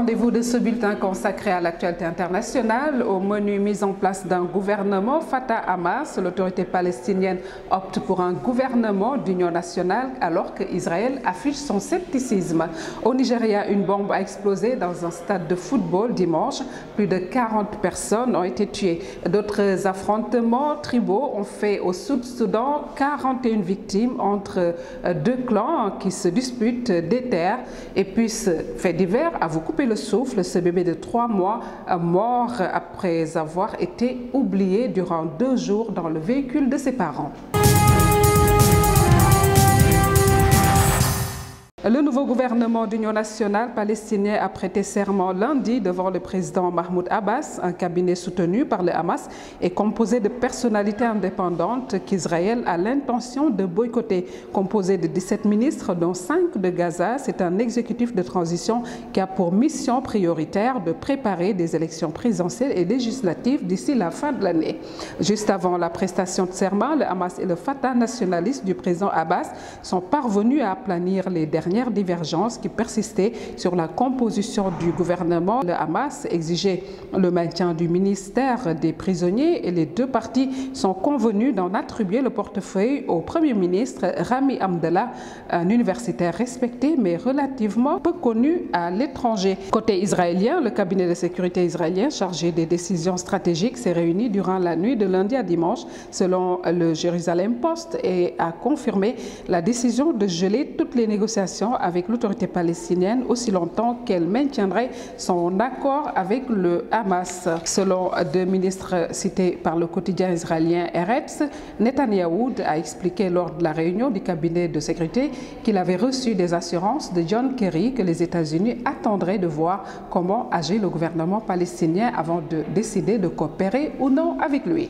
Rendez-vous de ce bulletin consacré à l'actualité internationale. Au menu mise en place d'un gouvernement Fatah-Hamas, l'autorité palestinienne opte pour un gouvernement d'union nationale alors qu'Israël affiche son scepticisme. Au Nigeria, une bombe a explosé dans un stade de football dimanche. Plus de 40 personnes ont été tuées. D'autres affrontements tribaux ont fait au Sud-Soudan 41 victimes entre deux clans qui se disputent des terres. Et puis, ce fait divers à vous couper le souffle, ce bébé de 3 mois mort après avoir été oublié durant 2 jours dans le véhicule de ses parents. Le nouveau gouvernement d'union nationale palestinien a prêté serment lundi devant le président Mahmoud Abbas. Un cabinet soutenu par le Hamas est composé de personnalités indépendantes qu'Israël a l'intention de boycotter. Composé de 17 ministres, dont 5 de Gaza, c'est un exécutif de transition qui a pour mission prioritaire de préparer des élections présidentielles et législatives d'ici la fin de l'année. Juste avant la prestation de serment, le Hamas et le Fatah nationaliste du président Abbas sont parvenus à aplanir les dernières divergences qui persistaient sur la composition du gouvernement. Le Hamas exigeait le maintien du ministère des prisonniers et les deux parties sont convenus d'en attribuer le portefeuille au Premier ministre Rami Abdallah, un universitaire respecté mais relativement peu connu à l'étranger. Côté israélien, le cabinet de sécurité israélien chargé des décisions stratégiques s'est réuni durant la nuit de lundi à dimanche, selon le Jerusalem Post, et a confirmé la décision de geler toutes les négociations avec l'autorité palestinienne aussi longtemps qu'elle maintiendrait son accord avec le Hamas. Selon 2 ministres cités par le quotidien israélien Eretz, Netanyahou a expliqué lors de la réunion du cabinet de sécurité qu'il avait reçu des assurances de John Kerry que les États-Unis attendraient de voir comment agit le gouvernement palestinien avant de décider de coopérer ou non avec lui.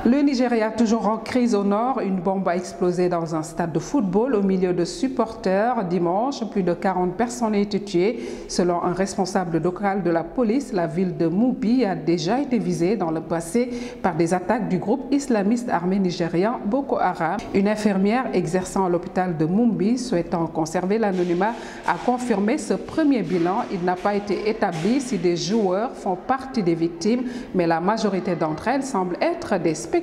Le Nigeria, toujours en crise au nord, une bombe a explosé dans un stade de football au milieu de supporters dimanche. Plus de 40 personnes ont été tuées. Selon un responsable local de la police, la ville de Mubi a déjà été visée dans le passé par des attaques du groupe islamiste armé nigérian Boko Haram. Une infirmière exerçant à l'hôpital de Mubi, souhaitant conserver l'anonymat, a confirmé ce premier bilan. Il n'a pas été établi si des joueurs font partie des victimes, mais la majorité d'entre elles semblent être des spectateurs.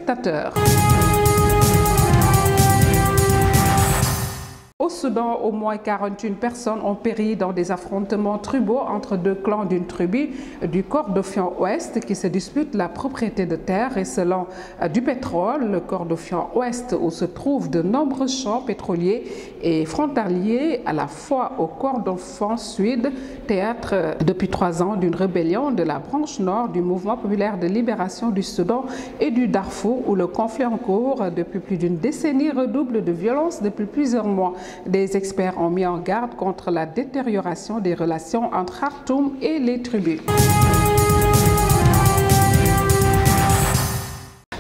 Au Soudan, au moins 41 personnes ont péri dans des affrontements tribaux entre deux clans d'une tribu du Kordofan Ouest qui se disputent la propriété de terre et selon du pétrole. Le Kordofan Ouest, où se trouvent de nombreux champs pétroliers et frontaliers à la fois au Kordofan Sud, théâtre depuis 3 ans d'une rébellion de la branche nord du mouvement populaire de libération du Soudan et du Darfour, où le conflit en cours depuis plus d'une décennie redouble de violence depuis plusieurs mois. Des experts ont mis en garde contre la détérioration des relations entre Khartoum et les tribus.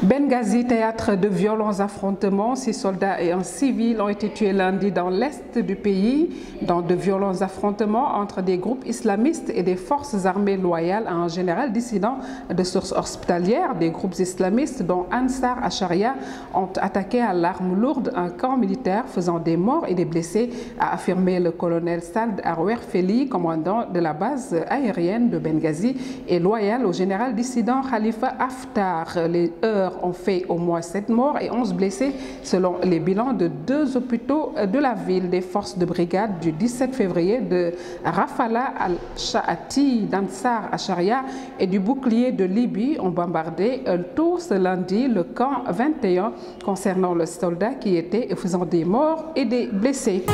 Benghazi, théâtre de violents affrontements, 6 soldats et un civil ont été tués lundi dans l'est du pays dans de violents affrontements entre des groupes islamistes et des forces armées loyales à un général dissident de sources hospitalières. Des groupes islamistes dont Ansar Asharia ont attaqué à l'arme lourde un camp militaire faisant des morts et des blessés, a affirmé le colonel Sald Arwer Feli, commandant de la base aérienne de Benghazi et loyal au général dissident Khalifa Haftar. Les heurts ont fait au moins 7 morts et 11 blessés selon les bilans de 2 hôpitaux de la ville. Des forces de brigade du 17 février de Rafala al-Sha'ati d'Ansar Asharia et du bouclier de Libye ont bombardé tôt ce lundi le camp 21 concernant le soldat qui était faisant des morts et des blessés.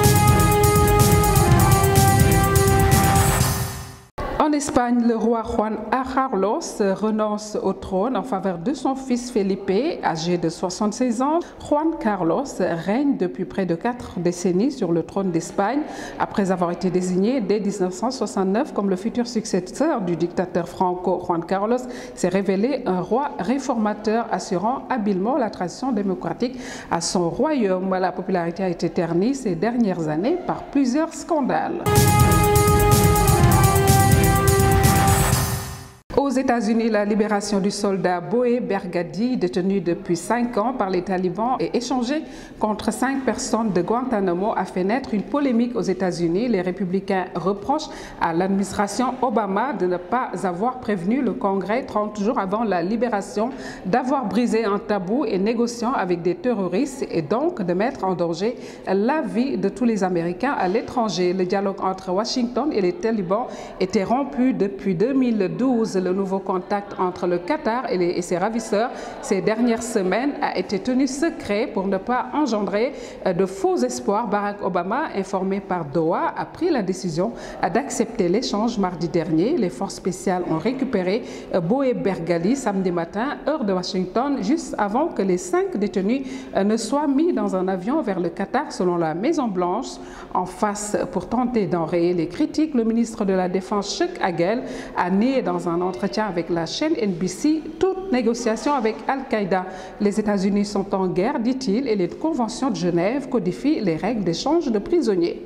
En Espagne, le roi Juan Carlos renonce au trône en faveur de son fils Felipe, âgé de 76 ans. Juan Carlos règne depuis près de 4 décennies sur le trône d'Espagne, après avoir été désigné dès 1969 comme le futur successeur du dictateur franco. Juan Carlos s'est révélé un roi réformateur, assurant habilement la transition démocratique à son royaume. La popularité a été ternie ces dernières années par plusieurs scandales. Aux Aux États-Unis, la libération du soldat Boé Bergadi, détenu depuis 5 ans par les talibans et échangé contre 5 personnes de Guantanamo, a fait naître une polémique aux États-Unis. Les républicains reprochent à l'administration Obama de ne pas avoir prévenu le Congrès 30 jours avant la libération, d'avoir brisé un tabou et négociant avec des terroristes et donc de mettre en danger la vie de tous les Américains à l'étranger. Le dialogue entre Washington et les talibans était rompu depuis 2012. Le nouveau contact entre le Qatar et ses ravisseurs ces dernières semaines a été tenu secret pour ne pas engendrer de faux espoirs. Barack Obama, informé par Doha, a pris la décision d'accepter l'échange mardi dernier. Les forces spéciales ont récupéré Boé Bergadi samedi matin, heure de Washington, juste avant que les 5 détenus ne soient mis dans un avion vers le Qatar, selon la Maison-Blanche. En face, pour tenter d'enrayer les critiques, le ministre de la Défense, Chuck Hagel, a nié dans un entretien avec la chaîne NBC toute négociation avec Al-Qaïda. Les États-Unis sont en guerre, dit-il, et les conventions de Genève codifient les règles d'échange de prisonniers.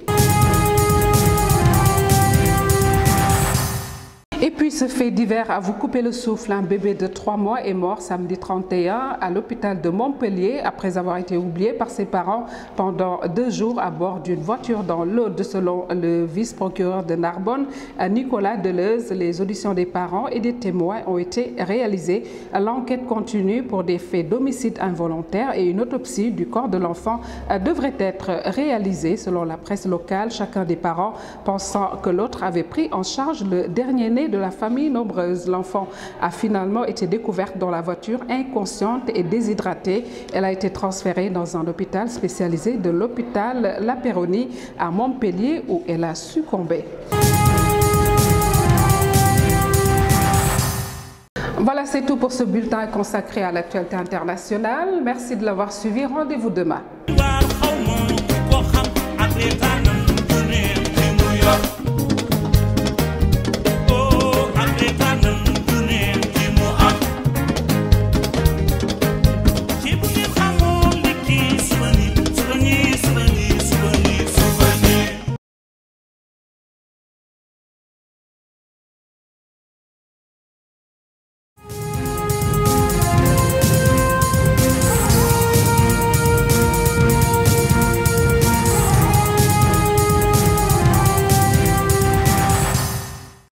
Et puis ce fait divers à vous couper le souffle, un bébé de 3 mois est mort samedi 31 à l'hôpital de Montpellier après avoir été oublié par ses parents pendant 2 jours à bord d'une voiture dans l'Aude, selon le vice-procureur de Narbonne, Nicolas Deleuze. Les auditions des parents et des témoins ont été réalisées. L'enquête continue pour des faits d'homicide involontaire et une autopsie du corps de l'enfant devrait être réalisée, selon la presse locale, chacun des parents pensant que l'autre avait pris en charge le dernier-né de la famille nombreuse. L'enfant a finalement été découverte dans la voiture inconsciente et déshydratée. Elle a été transférée dans un hôpital spécialisé de l'hôpital La Péronie à Montpellier où elle a succombé. Voilà, c'est tout pour ce bulletin consacré à l'actualité internationale. Merci de l'avoir suivi. Rendez-vous demain.